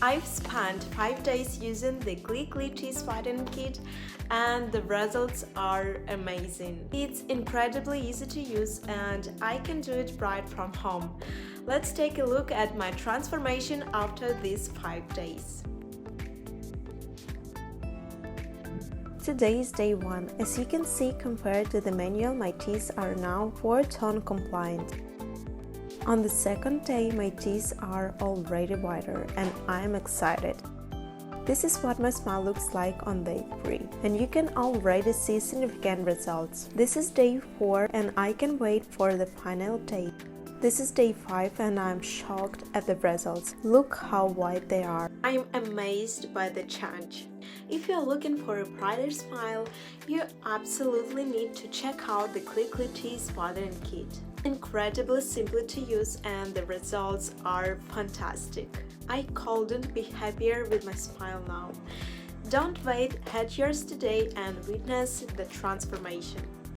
I've spent 5 days using the Glickly Teeth Whitening Kit and the results are amazing. It's incredibly easy to use and I can do it right from home. Let's take a look at my transformation after these 5 days. Today is day 1. As you can see, compared to the manual, my teeth are now 4-tone compliant. On the second day, my teeth are already whiter and I am excited. This is what my smile looks like on day 3, and you can already see significant results. This is day 4 and I can wait for the final day. This is day 5 and I'm shocked at the results. Look how white they are. I'm amazed by the change. If you're looking for a brighter smile, you absolutely need to check out the Glickly Teeth Whitening Kit. Incredibly simple to use and the results are fantastic. I couldn't be happier with my smile now. Don't wait, head yours today and witness the transformation.